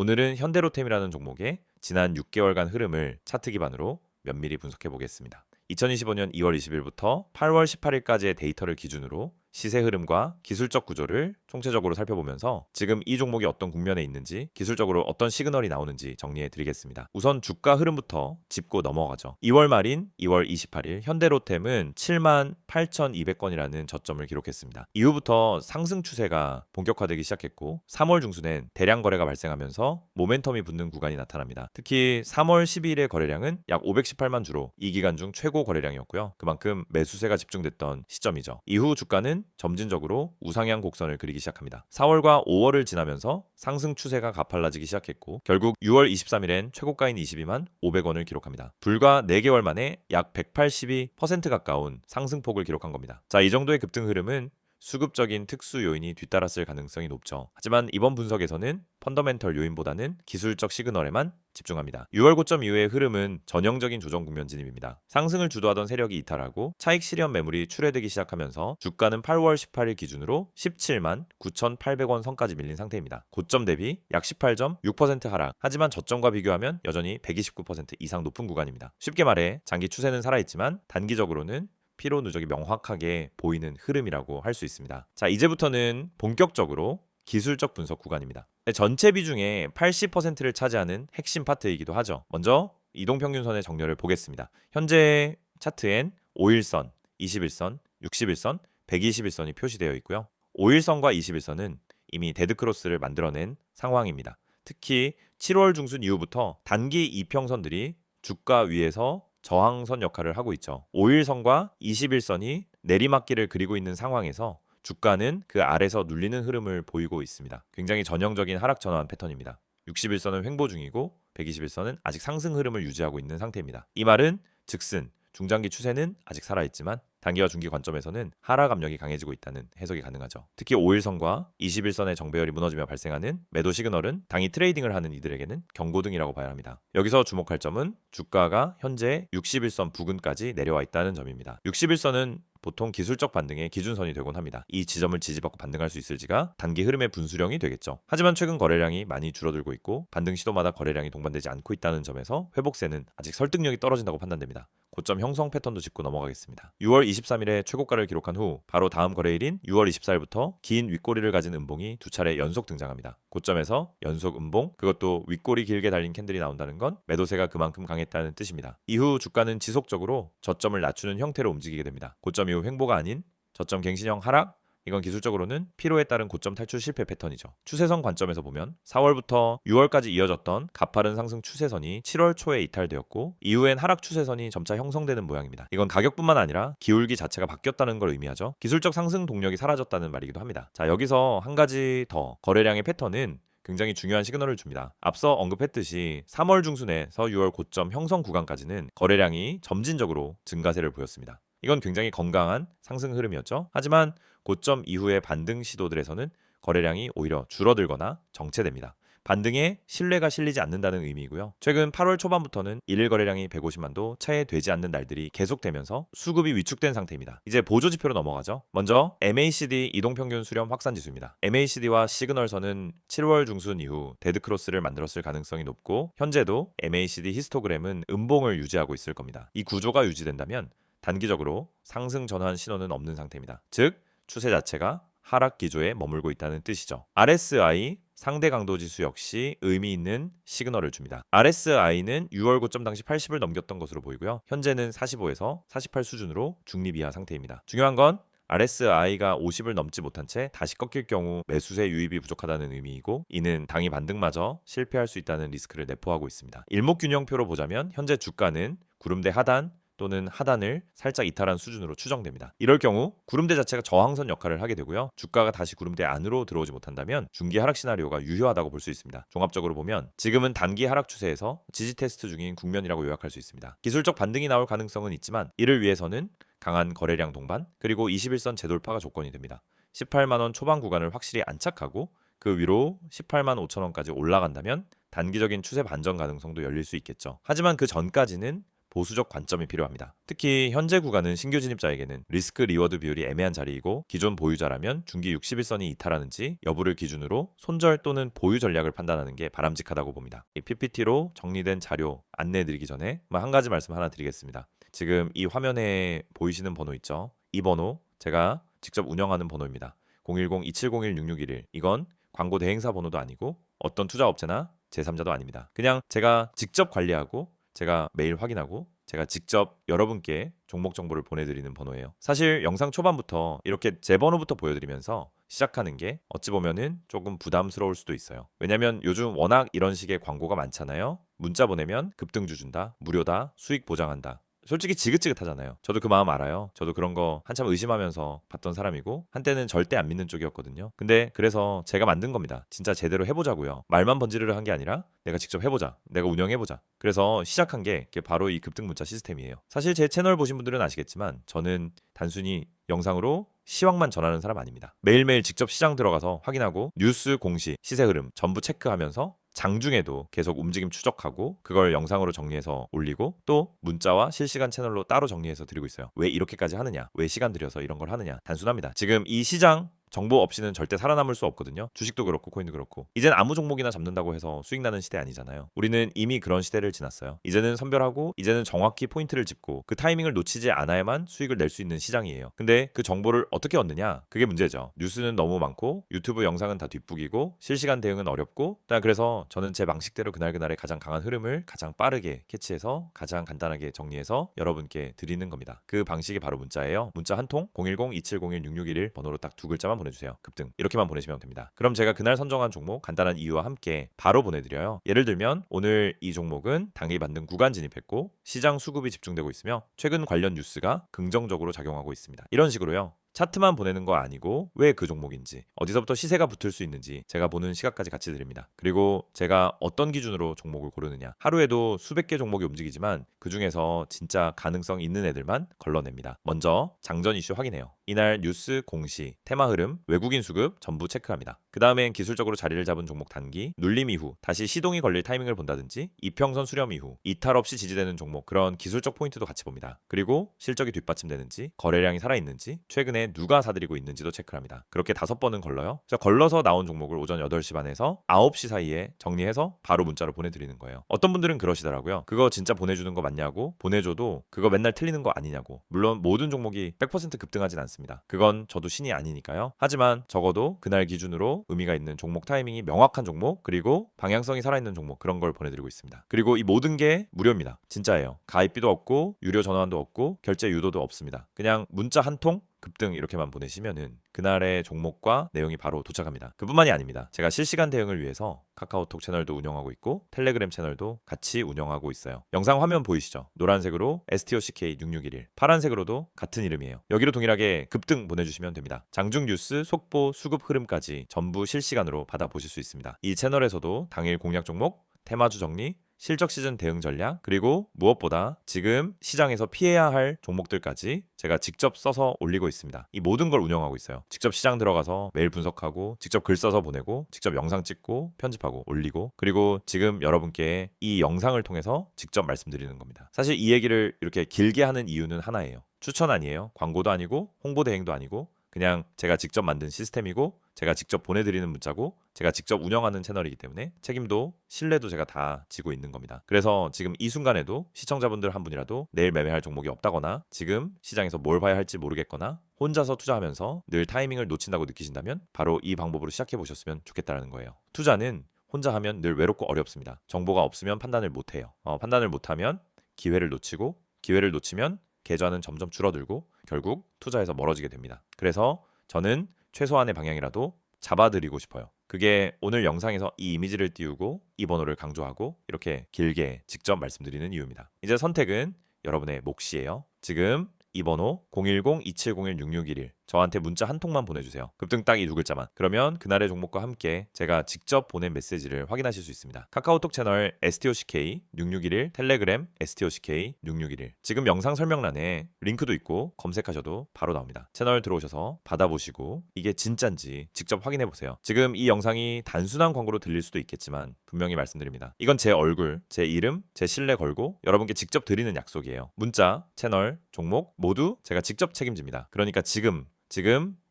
오늘은 현대로템이라는 종목의 지난 6개월간 흐름을 차트 기반으로 면밀히 분석해 보겠습니다. 2025년 2월 20일부터 8월 18일까지의 데이터를 기준으로 시세 흐름과 기술적 구조를 총체적으로 살펴보면서 지금 이 종목이 어떤 국면에 있는지, 기술적으로 어떤 시그널이 나오는지 정리해 드리겠습니다. 우선 주가 흐름부터 짚고 넘어가죠. 2월 말인 2월 28일 현대로템은 78,200건이라는 저점을 기록했습니다. 이후부터 상승 추세가 본격화되기 시작했고 3월 중순엔 대량 거래가 발생하면서 모멘텀이 붙는 구간이 나타납니다. 특히 3월 12일의 거래량은 약 518만 주로 이 기간 중 최고 거래량이었고요. 그만큼 매수세가 집중됐던 시점이죠. 이후 주가는 점진적으로 우상향 곡선을 그리기 시작합니다. 4월과 5월을 지나면서 상승 추세가 가팔라지기 시작했고 결국 6월 23일엔 최고가인 22만 500원을 기록합니다. 불과 4개월 만에 약 182% 가까운 상승폭을 기록한 겁니다. 자, 이 정도의 급등 흐름은 수급적인 특수 요인이 뒤따랐을 가능성이 높죠. 하지만 이번 분석에서는 펀더멘털 요인보다는 기술적 시그널에만 집중합니다. 6월 고점 이후의 흐름은 전형적인 조정 국면 진입입니다. 상승을 주도하던 세력이 이탈하고 차익 실현 매물이 출회되기 시작하면서 주가는 8월 18일 기준으로 17만 9,800원 선까지 밀린 상태입니다. 고점 대비 약 18.6% 하락. 하지만 저점과 비교하면 여전히 129% 이상 높은 구간입니다. 쉽게 말해 장기 추세는 살아있지만 단기적으로는 피로 누적이 명확하게 보이는 흐름이라고 할 수 있습니다. 자, 이제부터는 본격적으로 기술적 분석 구간입니다. 전체 비중의 80%를 차지하는 핵심 파트이기도 하죠. 먼저 이동평균선의 정렬을 보겠습니다. 현재 차트엔 5일선, 21선, 61선, 121선이 표시되어 있고요. 5일선과 21선은 이미 데드크로스를 만들어낸 상황입니다. 특히 7월 중순 이후부터 단기 이평선들이 주가 위에서 저항선 역할을 하고 있죠. 5일선과 21선이 내리막길을 그리고 있는 상황에서 주가는 그 아래서 눌리는 흐름을 보이고 있습니다. 굉장히 전형적인 하락 전환 패턴입니다. 61선은 횡보 중이고 121선은 아직 상승 흐름을 유지하고 있는 상태입니다. 이 말은 즉슨 중장기 추세는 아직 살아있지만 단기와 중기 관점에서는 하락 압력이 강해지고 있다는 해석이 가능하죠. 특히 5일선과 21선의 정배열이 무너지며 발생하는 매도 시그널은 당이 트레이딩을 하는 이들에게는 경고등이라고 봐야 합니다. 여기서 주목할 점은 주가가 현재 61선 부근까지 내려와 있다는 점입니다. 61선은 보통 기술적 반등의 기준선이 되곤 합니다. 이 지점을 지지받고 반등할 수 있을지가 단기 흐름의 분수령이 되겠죠. 하지만 최근 거래량이 많이 줄어들고 있고 반등 시도마다 거래량이 동반되지 않고 있다는 점에서 회복세는 아직 설득력이 떨어진다고 판단됩니다. 고점 형성 패턴도 짚고 넘어가겠습니다. 6월 23일에 최고가를 기록한 후 바로 다음 거래일인 6월 24일부터 긴 윗꼬리를 가진 음봉이 두 차례 연속 등장합니다. 고점에서 연속 음봉, 그것도 윗꼬리 길게 달린 캔들이 나온다는 건 매도세가 그만큼 강했다는 뜻입니다. 이후 주가는 지속적으로 저점을 낮추는 형태로 움직이게 됩니다. 고점 이후 횡보가 아닌 저점 갱신형 하락, 이건 기술적으로는 피로에 따른 고점 탈출 실패 패턴이죠. 추세선 관점에서 보면 4월부터 6월까지 이어졌던 가파른 상승 추세선이 7월 초에 이탈되었고 이후엔 하락 추세선이 점차 형성되는 모양입니다. 이건 가격뿐만 아니라 기울기 자체가 바뀌었다는 걸 의미하죠. 기술적 상승 동력이 사라졌다는 말이기도 합니다. 자, 여기서 한 가지 더 거래량의 패턴은 굉장히 중요한 시그널을 줍니다. 앞서 언급했듯이 3월 중순에서 6월 고점 형성 구간까지는 거래량이 점진적으로 증가세를 보였습니다. 이건 굉장히 건강한 상승 흐름이었죠. 하지만 고점 이후의 반등 시도들에서는 거래량이 오히려 줄어들거나 정체됩니다. 반등에 신뢰가 실리지 않는다는 의미이고요. 최근 8월 초반부터는 일일 거래량이 150만도 채 되지 않는 날들이 계속되면서 수급이 위축된 상태입니다. 이제 보조 지표로 넘어가죠. 먼저 MACD 이동평균 수렴 확산 지수입니다. MACD와 시그널선은 7월 중순 이후 데드크로스를 만들었을 가능성이 높고 현재도 MACD 히스토그램은 음봉을 유지하고 있을 겁니다. 이 구조가 유지된다면 단기적으로 상승 전환 신호는 없는 상태입니다. 즉 추세 자체가 하락 기조에 머물고 있다는 뜻이죠. RSI 상대 강도 지수 역시 의미 있는 시그널을 줍니다. RSI는 6월 고점 당시 80을 넘겼던 것으로 보이고요. 현재는 45에서 48 수준으로 중립 이하 상태입니다. 중요한 건 RSI가 50을 넘지 못한 채 다시 꺾일 경우 매수세 유입이 부족하다는 의미이고 이는 당이 반등마저 실패할 수 있다는 리스크를 내포하고 있습니다. 일목균형표로 보자면 현재 주가는 구름대 하단 또는 하단을 살짝 이탈한 수준으로 추정됩니다. 이럴 경우 구름대 자체가 저항선 역할을 하게 되고요. 주가가 다시 구름대 안으로 들어오지 못한다면 중기 하락 시나리오가 유효하다고 볼 수 있습니다. 종합적으로 보면 지금은 단기 하락 추세에서 지지 테스트 중인 국면이라고 요약할 수 있습니다. 기술적 반등이 나올 가능성은 있지만 이를 위해서는 강한 거래량 동반 그리고 21선 재돌파가 조건이 됩니다. 18만 원 초반 구간을 확실히 안착하고 그 위로 18만 5천 원까지 올라간다면 단기적인 추세 반전 가능성도 열릴 수 있겠죠. 하지만 그 전까지는 보수적 관점이 필요합니다. 특히 현재 구간은 신규 진입자에게는 리스크 리워드 비율이 애매한 자리이고 기존 보유자라면 중기 61선이 이탈하는지 여부를 기준으로 손절 또는 보유 전략을 판단하는 게 바람직하다고 봅니다. 이 PPT로 정리된 자료 안내해드리기 전에 한 가지 말씀 하나 드리겠습니다. 지금 이 화면에 보이시는 번호 있죠? 이 번호 제가 직접 운영하는 번호입니다. 010-2701-6611. 이건 광고 대행사 번호도 아니고 어떤 투자업체나 제3자도 아닙니다. 그냥 제가 직접 관리하고 제가 매일 확인하고 제가 직접 여러분께 종목 정보를 보내드리는 번호예요. 사실 영상 초반부터 이렇게 제 번호부터 보여드리면서 시작하는 게 어찌 보면은 조금 부담스러울 수도 있어요. 왜냐면 요즘 워낙 이런 식의 광고가 많잖아요. 문자 보내면 급등주 준다, 무료다, 수익 보장한다. 솔직히 지긋지긋하잖아요. 저도 그 마음 알아요. 저도 그런 거 한참 의심하면서 봤던 사람이고 한때는 절대 안 믿는 쪽이었거든요. 근데 그래서 제가 만든 겁니다. 진짜 제대로 해보자고요. 말만 번지르르 한 게 아니라 내가 직접 해보자. 내가 운영해보자. 그래서 시작한 게 바로 이 급등 문자 시스템이에요. 사실 제 채널 보신 분들은 아시겠지만 저는 단순히 영상으로 시황만 전하는 사람 아닙니다. 매일매일 직접 시장 들어가서 확인하고 뉴스 공시, 시세 흐름 전부 체크하면서 장중에도 계속 움직임 추적하고 그걸 영상으로 정리해서 올리고 또 문자와 실시간 채널로 따로 정리해서 드리고 있어요. 왜 이렇게까지 하느냐? 왜 시간 들여서 이런 걸 하느냐? 단순합니다. 지금 이 시장 정보 없이는 절대 살아남을 수 없거든요. 주식도 그렇고 코인도 그렇고. 이젠 아무 종목이나 잡는다고 해서 수익 나는 시대 아니잖아요. 우리는 이미 그런 시대를 지났어요. 이제는 선별하고 이제는 정확히 포인트를 짚고 그 타이밍을 놓치지 않아야만 수익을 낼 수 있는 시장이에요. 근데 그 정보를 어떻게 얻느냐? 그게 문제죠. 뉴스는 너무 많고 유튜브 영상은 다 뒷북이고 실시간 대응은 어렵고 그래서 저는 제 방식대로 그날그날의 가장 강한 흐름을 가장 빠르게 캐치해서 가장 간단하게 정리해서 여러분께 드리는 겁니다. 그 방식이 바로 문자예요. 문자 한 통 010-2701-6611 번호로 딱 두 글자만 보내주세요. 급등 이렇게만 보내시면 됩니다. 그럼 제가 그날 선정한 종목 간단한 이유와 함께 바로 보내드려요. 예를 들면 오늘 이 종목은 당일 만든 구간 진입했고 시장 수급이 집중되고 있으며 최근 관련 뉴스가 긍정적으로 작용하고 있습니다. 이런 식으로요. 차트만 보내는 거 아니고 왜 그 종목인지 어디서부터 시세가 붙을 수 있는지 제가 보는 시각까지 같이 드립니다. 그리고 제가 어떤 기준으로 종목을 고르느냐 하루에도 수백 개 종목이 움직이지만 그 중에서 진짜 가능성 있는 애들만 걸러냅니다. 먼저 장전 이슈 확인해요. 이날 뉴스 공시, 테마 흐름, 외국인 수급 전부 체크합니다. 그 다음엔 기술적으로 자리를 잡은 종목 단기, 눌림 이후 다시 시동이 걸릴 타이밍을 본다든지 이평선 수렴 이후 이탈 없이 지지되는 종목 그런 기술적 포인트도 같이 봅니다. 그리고 실적이 뒷받침되는지 거래량이 살아있는지 최근에 누가 사들이고 있는지도 체크합니다. 그렇게 5번은 걸러요. 걸러서 나온 종목을 오전 8시 반에서 9시 사이에 정리해서 바로 문자로 보내드리는 거예요. 어떤 분들은 그러시더라고요. 그거 진짜 보내주는 거 맞냐고 보내줘도 그거 맨날 틀리는 거 아니냐고. 물론 모든 종목이 100% 급등하진 않습니다. 그건 저도 신이 아니니까요. 하지만 적어도 그날 기준으로 의미가 있는 종목 타이밍이 명확한 종목 그리고 방향성이 살아있는 종목 그런 걸 보내드리고 있습니다. 그리고 이 모든 게 무료입니다. 진짜예요. 가입비도 없고 유료 전화도 없고 결제 유도도 없습니다. 그냥 문자 한 통 급등 이렇게만 보내시면은 그날의 종목과 내용이 바로 도착합니다. 그뿐만이 아닙니다. 제가 실시간 대응을 위해서 카카오톡 채널도 운영하고 있고 텔레그램 채널도 같이 운영하고 있어요. 영상 화면 보이시죠? 노란색으로 STOCK6611 파란색으로도 같은 이름이에요. 여기로 동일하게 급등 보내주시면 됩니다. 장중 뉴스, 속보, 수급 흐름까지 전부 실시간으로 받아보실 수 있습니다. 이 채널에서도 당일 공략 종목, 테마주 정리, 실적 시즌 대응 전략 그리고 무엇보다 지금 시장에서 피해야 할 종목들까지 제가 직접 써서 올리고 있습니다. 이 모든 걸 운영하고 있어요. 직접 시장 들어가서 매일 분석하고 직접 글 써서 보내고 직접 영상 찍고 편집하고 올리고 그리고 지금 여러분께 이 영상을 통해서 직접 말씀드리는 겁니다. 사실 이 얘기를 이렇게 길게 하는 이유는 하나예요. 추천 아니에요. 광고도 아니고 홍보 대행도 아니고 그냥 제가 직접 만든 시스템이고 제가 직접 보내드리는 문자고 제가 직접 운영하는 채널이기 때문에 책임도 신뢰도 제가 다 지고 있는 겁니다. 그래서 지금 이 순간에도 시청자분들 한 분이라도 내일 매매할 종목이 없다거나 지금 시장에서 뭘 봐야 할지 모르겠거나 혼자서 투자하면서 늘 타이밍을 놓친다고 느끼신다면 바로 이 방법으로 시작해 보셨으면 좋겠다는 거예요. 투자는 혼자 하면 늘 외롭고 어렵습니다. 정보가 없으면 판단을 못해요. 판단을 못하면 기회를 놓치고 기회를 놓치면 계좌는 점점 줄어들고 결국 투자에서 멀어지게 됩니다. 그래서 저는 최소한의 방향이라도 잡아드리고 싶어요. 그게 오늘 영상에서 이 이미지를 띄우고 이 번호를 강조하고 이렇게 길게 직접 말씀드리는 이유입니다. 이제 선택은 여러분의 몫이에요. 지금 이 번호 010-2701-6611 저한테 문자 한 통만 보내주세요. 급등 딱 이 두 글자만. 그러면 그날의 종목과 함께 제가 직접 보낸 메시지를 확인하실 수 있습니다. 카카오톡 채널 STOCK 6611, 텔레그램 STOCK 6611. 지금 영상 설명란에 링크도 있고 검색하셔도 바로 나옵니다. 채널 들어오셔서 받아보시고 이게 진짠지 직접 확인해 보세요. 지금 이 영상이 단순한 광고로 들릴 수도 있겠지만 분명히 말씀드립니다. 이건 제 얼굴, 제 이름, 제 신뢰 걸고 여러분께 직접 드리는 약속이에요. 문자, 채널, 종목 모두 제가 직접 책임집니다. 그러니까 지금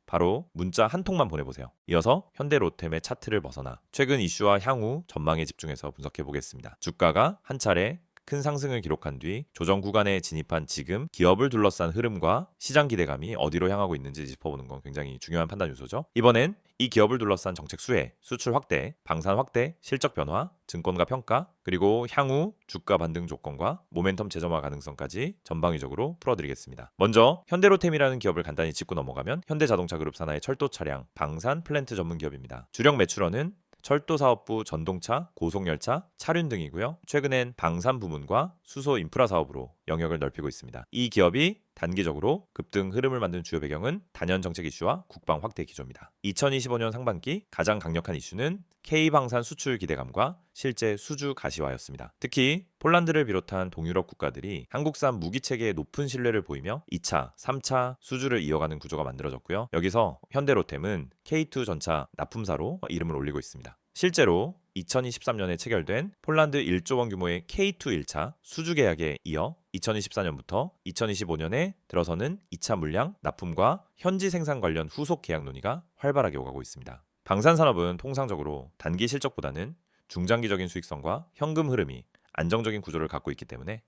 바로 문자 한 통만 보내보세요. 이어서 현대로템의 차트를 벗어나 최근 이슈와 향후 전망에 집중해서 분석해 보겠습니다. 주가가 한 차례 큰 상승을 기록한 뒤 조정 구간에 진입한 지금 기업을 둘러싼 흐름과 시장 기대감이 어디로 향하고 있는지 짚어보는 건 굉장히 중요한 판단 요소죠. 이번엔 이 기업을 둘러싼 정책 수혜, 수출 확대, 방산 확대, 실적 변화, 증권가 평가, 그리고 향후 주가 반등 조건과 모멘텀 재점화 가능성까지 전방위적으로 풀어드리겠습니다. 먼저 현대로템이라는 기업을 간단히 짚고 넘어가면 현대자동차그룹 산하의 철도 차량, 방산, 플랜트 전문 기업입니다. 주력 매출원은 철도사업부 전동차, 고속열차, 차륜 등이고요. 최근엔 방산 부문과 수소 인프라 사업으로 영역을 넓히고 있습니다. 이 기업이 단기적으로 급등 흐름을 만든 주요 배경은 단연 정책 이슈와 국방 확대 기조입니다. 2025년 상반기 가장 강력한 이슈는 K방산 수출 기대감과 실제 수주 가시화였습니다. 특히 폴란드를 비롯한 동유럽 국가들이 한국산 무기 체계에 높은 신뢰를 보이며 2차, 3차 수주를 이어가는 구조가 만들어졌고요. 여기서 현대로템은 K2 전차 납품사로 이름을 올리고 있습니다. 실제로 2023년에 체결된 폴란드 1조 원 규모의 K2 1차 수주 계약에 이어 2024년부터 2025년에 들어서는 2차 물량 납품과 현지 생산 관련 후속 계약 논의가 활발하게 오가고 있습니다. 방산산업은 통상적으로 단기 실적보다는 중장기적인 수익성과 현금 흐름이 안정적인 구조를 갖고 있기 때문에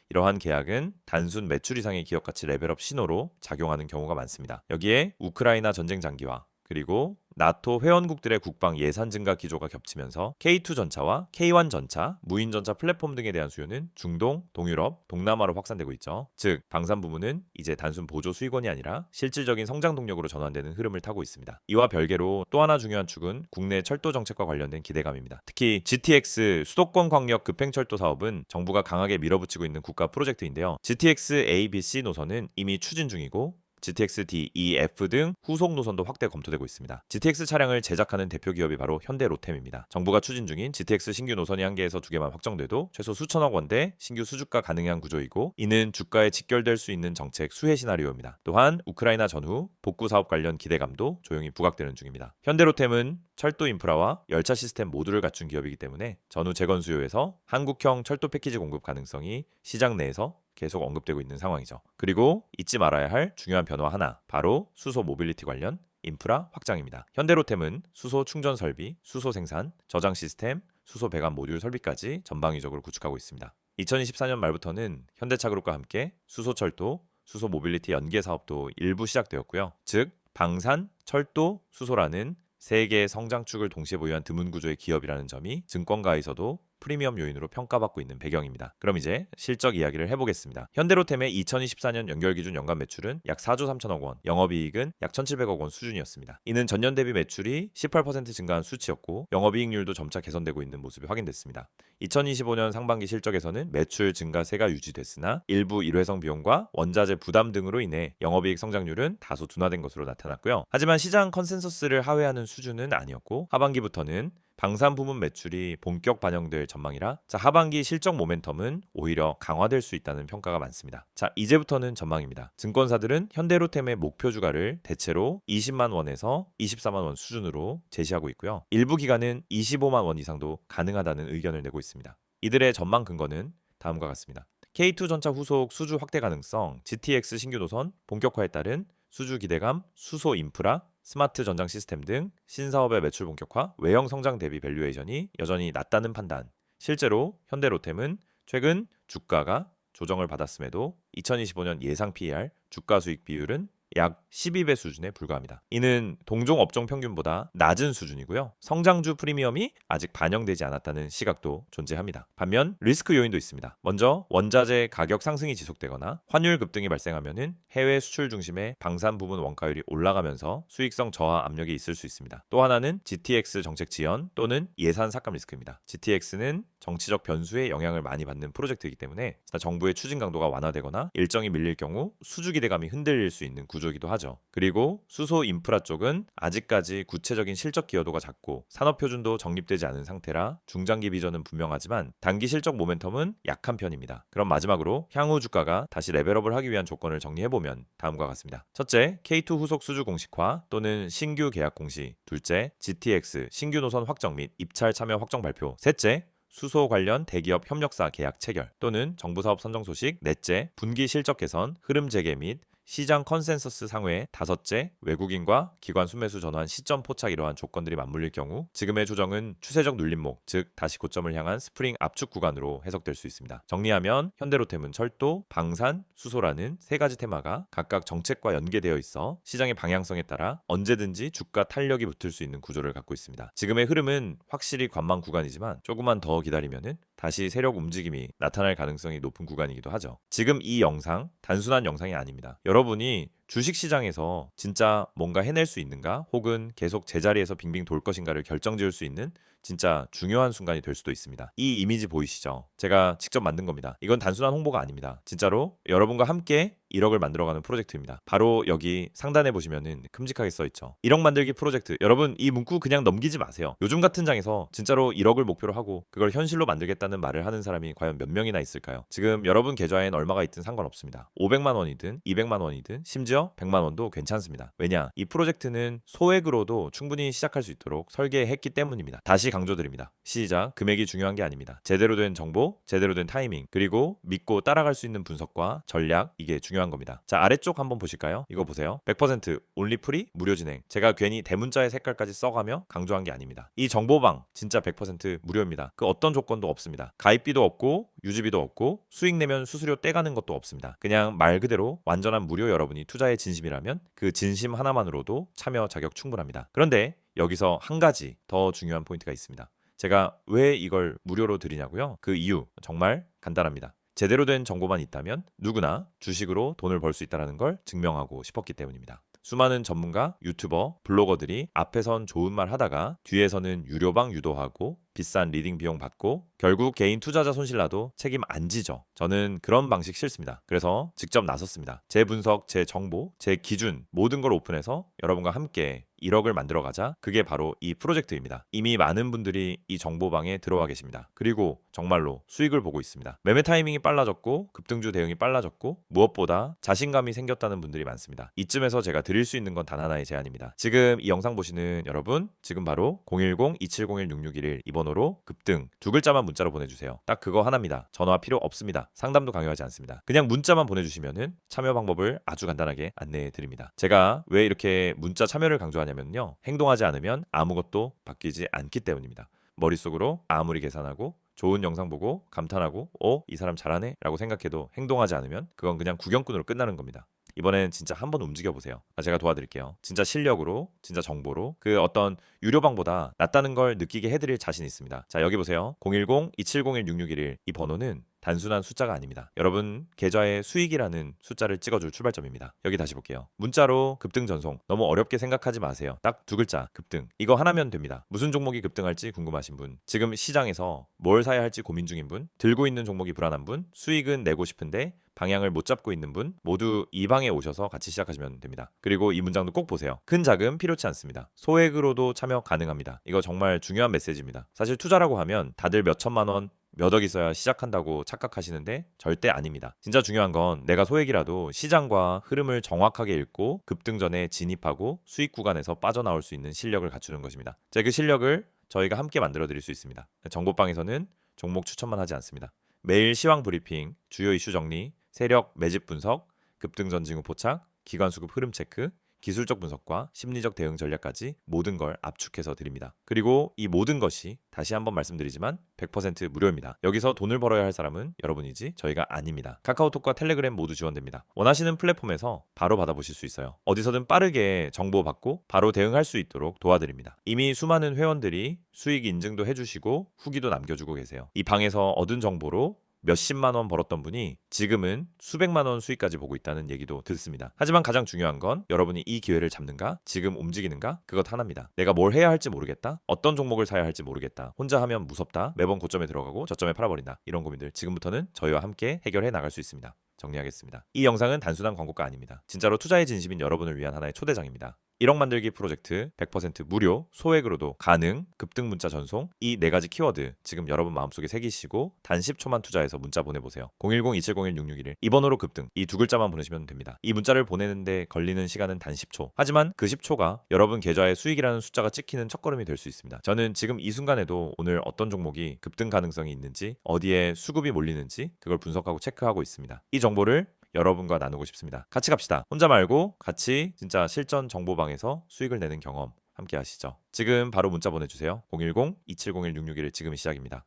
이러한 계약은 단순 매출 이상의 기업 가치 레벨업 신호로 작용하는 경우가 많습니다. 여기에 우크라이나 전쟁 장기화 그리고 나토 회원국들의 국방 예산 증가 기조가 겹치면서 K2 전차와 K1 전차, 무인 전차 플랫폼 등에 대한 수요는 중동, 동유럽, 동남아로 확산되고 있죠. 즉, 방산 부문은 이제 단순 보조 수익원이 아니라 실질적인 성장 동력으로 전환되는 흐름을 타고 있습니다. 이와 별개로 또 하나 중요한 축은 국내 철도 정책과 관련된 기대감입니다. 특히 GTX 수도권 광역 급행철도 사업은 정부가 강하게 밀어붙이고 있는 국가 프로젝트인데요. GTX A, B, C 노선은 이미 추진 중이고 GTX D, E, F 등 후속 노선도 확대 검토되고 있습니다. GTX 차량을 제작하는 대표 기업이 바로 현대로템입니다. 정부가 추진 중인 GTX 신규 노선이 1개에서 2개만 확정돼도 최소 수천억 원대 신규 수주가 가능한 구조이고 이는 주가에 직결될 수 있는 정책 수혜 시나리오입니다. 또한 우크라이나 전후 복구 사업 관련 기대감도 조용히 부각되는 중입니다. 현대로템은 철도 인프라와 열차 시스템 모두를 갖춘 기업이기 때문에 전후 재건 수요에서 한국형 철도 패키지 공급 가능성이 시장 내에서 계속 언급되고 있는 상황이죠. 그리고 잊지 말아야 할 중요한 변화 하나, 바로 수소 모빌리티 관련 인프라 확장입니다. 현대로템은 수소 충전 설비, 수소 생산, 저장 시스템, 수소 배관 모듈 설비까지 전방위적으로 구축하고 있습니다. 2024년 말부터는 현대차그룹과 함께 수소철도, 수소 모빌리티 연계 사업도 일부 시작되었고요. 즉, 방산, 철도, 수소라는 세 개의 성장축을 동시에 보유한 드문 구조의 기업이라는 점이 증권가에서도 프리미엄 요인으로 평가받고 있는 배경입니다. 그럼 이제 실적 이야기를 해보겠습니다. 현대로템의 2024년 연결 기준 연간 매출은 약 4조 3천억 원, 영업이익은 약 1,700억 원 수준이었습니다. 이는 전년 대비 매출이 18% 증가한 수치였고 영업이익률도 점차 개선되고 있는 모습이 확인됐습니다. 2025년 상반기 실적에서는 매출 증가세가 유지됐으나 일부 일회성 비용과 원자재 부담 등으로 인해 영업이익 성장률은 다소 둔화된 것으로 나타났고요. 하지만 시장 컨센서스를 하회하는 수준은 아니었고 하반기부터는 방산 부문 매출이 본격 반영될 전망이라 하반기 실적 모멘텀은 오히려 강화될 수 있다는 평가가 많습니다. 이제부터는 전망입니다. 증권사들은 현대로템의 목표 주가를 대체로 20만 원에서 24만 원 수준으로 제시하고 있고요. 일부 기관은 25만 원 이상도 가능하다는 의견을 내고 있습니다. 이들의 전망 근거는 다음과 같습니다. K2 전차 후속 수주 확대 가능성, GTX 신규 노선 본격화에 따른 수주 기대감, 수소 인프라, 스마트 전장 시스템 등 신사업의 매출 본격화, 외형 성장 대비 밸류에이션이 여전히 낮다는 판단. 실제로 현대로템은 최근 주가가 조정을 받았음에도 2025년 예상 PER 주가 수익 비율은 약 12배 수준에 불과합니다. 이는 동종 업종 평균보다 낮은 수준이고요. 성장주 프리미엄이 아직 반영되지 않았다는 시각도 존재합니다. 반면 리스크 요인도 있습니다. 먼저 원자재 가격 상승이 지속되거나 환율 급등이 발생하면 해외 수출 중심의 방산 부분 원가율이 올라가면서 수익성 저하 압력이 있을 수 있습니다. 또 하나는 GTX 정책 지연 또는 예산 삭감 리스크입니다. GTX는 정치적 변수에 영향을 많이 받는 프로젝트이기 때문에 정부의 추진 강도가 완화되거나 일정이 밀릴 경우 수주 기대감이 흔들릴 수 있는 구조 구조이기도 하죠. 그리고 수소 인프라 쪽은 아직까지 구체적인 실적 기여도가 작고 산업 표준도 정립되지 않은 상태라 중장기 비전은 분명하지만 단기 실적 모멘텀은 약한 편입니다. 그럼 마지막으로 향후 주가가 다시 레벨업을 하기 위한 조건을 정리해보면 다음과 같습니다. 첫째, K2 후속 수주 공식화 또는 신규 계약 공시. 둘째, GTX 신규 노선 확정 및 입찰 참여 확정 발표. 셋째, 수소 관련 대기업 협력사 계약 체결 또는 정부 사업 선정 소식. 넷째, 분기 실적 개선, 흐름 재개 및 시장 컨센서스 상회. 다섯째, 외국인과 기관 순매수 전환 시점 포착. 이러한 조건들이 맞물릴 경우 지금의 조정은 추세적 눌림목, 즉 다시 고점을 향한 스프링 압축 구간으로 해석될 수 있습니다. 정리하면 현대로템은 철도, 방산, 수소라는 세 가지 테마가 각각 정책과 연계되어 있어 시장의 방향성에 따라 언제든지 주가 탄력이 붙을 수 있는 구조를 갖고 있습니다. 지금의 흐름은 확실히 관망 구간이지만 조금만 더 기다리면은 다시 세력 움직임이 나타날 가능성이 높은 구간이기도 하죠. 지금 이 영상 단순한 영상이 아닙니다. 여러분이 주식시장에서 진짜 뭔가 해낼 수 있는가 혹은 계속 제자리에서 빙빙 돌 것인가를 결정지을 수 있는 진짜 중요한 순간이 될 수도 있습니다. 이 이미지 보이시죠? 제가 직접 만든 겁니다. 이건 단순한 홍보가 아닙니다. 진짜로 여러분과 함께 1억을 만들어가는 프로젝트입니다. 바로 여기 상단에 보시면은 큼직하게 써있죠. 1억 만들기 프로젝트. 여러분 이 문구 그냥 넘기지 마세요. 요즘 같은 장에서 진짜로 1억을 목표로 하고 그걸 현실로 만들겠다는 말을 하는 사람이 과연 몇 명이나 있을까요? 지금 여러분 계좌엔 얼마가 있든 상관없습니다. 500만 원이든 200만 원이든 심지어 100만 원도 괜찮습니다. 왜냐? 이 프로젝트는 소액으로도 충분히 시작할 수 있도록 설계했기 때문입니다. 다시 강조드립니다. 시작, 금액이 중요한 게 아닙니다. 제대로 된 정보, 제대로 된 타이밍, 그리고 믿고 따라갈 수 있는 분석과 전략, 이게 중요한 겁니다. 자, 아래쪽 한번 보실까요? 이거 보세요. 100% 온리 프리 무료 진행. 제가 괜히 대문자의 색깔까지 써가며 강조한 게 아닙니다. 이 정보방 진짜 100% 무료입니다. 그 어떤 조건도 없습니다. 가입비도 없고 유지비도 없고 수익 내면 수수료 떼가는 것도 없습니다. 그냥 말 그대로 완전한 무료. 여러분이 투자에 진심이라면 그 진심 하나만으로도 참여 자격 충분합니다. 그런데 여기서 한 가지 더 중요한 포인트가 있습니다. 제가 왜 이걸 무료로 드리냐고요? 그 이유 정말 간단합니다. 제대로 된 정보만 있다면 누구나 주식으로 돈을 벌 수 있다는 걸 증명하고 싶었기 때문입니다. 수많은 전문가, 유튜버, 블로거들이 앞에선 좋은 말 하다가 뒤에서는 유료방 유도하고 비싼 리딩 비용 받고 결국 개인 투자자 손실 나도 책임 안 지죠. 저는 그런 방식 싫습니다. 그래서 직접 나섰습니다. 제 분석, 제 정보, 제 기준 모든 걸 오픈해서 여러분과 함께 1억을 만들어가자. 그게 바로 이 프로젝트입니다. 이미 많은 분들이 이 정보방에 들어와 계십니다. 그리고 정말로 수익을 보고 있습니다. 매매 타이밍이 빨라졌고 급등주 대응이 빨라졌고 무엇보다 자신감이 생겼다는 분들이 많습니다. 이쯤에서 제가 드릴 수 있는 건 단 하나의 제안입니다. 지금 이 영상 보시는 여러분, 지금 바로 010-2701-6611 이 번호로 급등 두 글자만 문자로 보내주세요. 딱 그거 하나입니다. 전화 필요 없습니다. 상담도 강요하지 않습니다. 그냥 문자만 보내주시면은 참여 방법을 아주 간단하게 안내해 드립니다. 제가 왜 이렇게 문자 참여를 강조하냐면요, 행동하지 않으면 아무것도 바뀌지 않기 때문입니다. 머릿속으로 아무리 계산하고 좋은 영상 보고 감탄하고 이 사람 잘하네 라고 생각해도 행동하지 않으면 그건 그냥 구경꾼으로 끝나는 겁니다. 이번엔 진짜 한번 움직여보세요. 제가 도와드릴게요. 진짜 실력으로, 진짜 정보로 그 어떤 유료방보다 낫다는 걸 느끼게 해드릴 자신 있습니다. 자, 여기 보세요. 010-2701-6611 이 번호는 단순한 숫자가 아닙니다. 여러분 계좌의 수익이라는 숫자를 찍어줄 출발점입니다. 여기 다시 볼게요. 문자로 급등 전송 너무 어렵게 생각하지 마세요. 딱 두 글자 급등. 이거 하나면 됩니다. 무슨 종목이 급등할지 궁금하신 분, 지금 시장에서 뭘 사야 할지 고민 중인 분, 들고 있는 종목이 불안한 분, 수익은 내고 싶은데 방향을 못 잡고 있는 분 모두 이 방에 오셔서 같이 시작하시면 됩니다. 그리고 이 문장도 꼭 보세요. 큰 자금 필요치 않습니다. 소액으로도 참여 가능합니다. 이거 정말 중요한 메시지입니다. 사실 투자라고 하면 다들 몇 천만 원 몇 억 있어야 시작한다고 착각하시는데 절대 아닙니다. 진짜 중요한 건 내가 소액이라도 시장과 흐름을 정확하게 읽고 급등 전에 진입하고 수익 구간에서 빠져나올 수 있는 실력을 갖추는 것입니다. 제 그 실력을 저희가 함께 만들어 드릴 수 있습니다. 정보방에서는 종목 추천만 하지 않습니다. 매일 시황 브리핑, 주요 이슈 정리, 세력 매집 분석, 급등 전 징후 포착, 기관 수급 흐름 체크, 기술적 분석과 심리적 대응 전략까지 모든 걸 압축해서 드립니다. 그리고 이 모든 것이 다시 한번 말씀드리지만 100% 무료입니다. 여기서 돈을 벌어야 할 사람은 여러분이지 저희가 아닙니다. 카카오톡과 텔레그램 모두 지원됩니다. 원하시는 플랫폼에서 바로 받아보실 수 있어요. 어디서든 빠르게 정보 받고 바로 대응할 수 있도록 도와드립니다. 이미 수많은 회원들이 수익 인증도 해주시고 후기도 남겨주고 계세요. 이 방에서 얻은 정보로 몇십만 원 벌었던 분이 지금은 수백만 원 수익까지 보고 있다는 얘기도 듣습니다. 하지만 가장 중요한 건 여러분이 이 기회를 잡는가, 지금 움직이는가, 그것 하나입니다. 내가 뭘 해야 할지 모르겠다, 어떤 종목을 사야 할지 모르겠다, 혼자 하면 무섭다, 매번 고점에 들어가고 저점에 팔아버린다, 이런 고민들 지금부터는 저희와 함께 해결해 나갈 수 있습니다. 정리하겠습니다. 이 영상은 단순한 광고가 아닙니다. 진짜로 투자에 진심인 여러분을 위한 하나의 초대장입니다. 1억 만들기 프로젝트 100% 무료, 소액으로도 가능, 급등 문자 전송, 이 4가지 키워드 지금 여러분 마음속에 새기시고 단 10초만 투자해서 문자 보내보세요. 010-2701-661 이번호로 급등, 이 두 글자만 보내시면 됩니다. 이 문자를 보내는데 걸리는 시간은 단 10초. 하지만 그 10초가 여러분 계좌에 수익이라는 숫자가 찍히는 첫걸음이 될 수 있습니다. 저는 지금 이 순간에도 오늘 어떤 종목이 급등 가능성이 있는지, 어디에 수급이 몰리는지 그걸 분석하고 체크하고 있습니다. 이 정보를 여러분과 나누고 싶습니다. 같이 갑시다. 혼자 말고 같이 진짜 실전 정보방에서 수익을 내는 경험 함께 하시죠. 지금 바로 문자 보내주세요. 010-2701-661 지금이 시작입니다.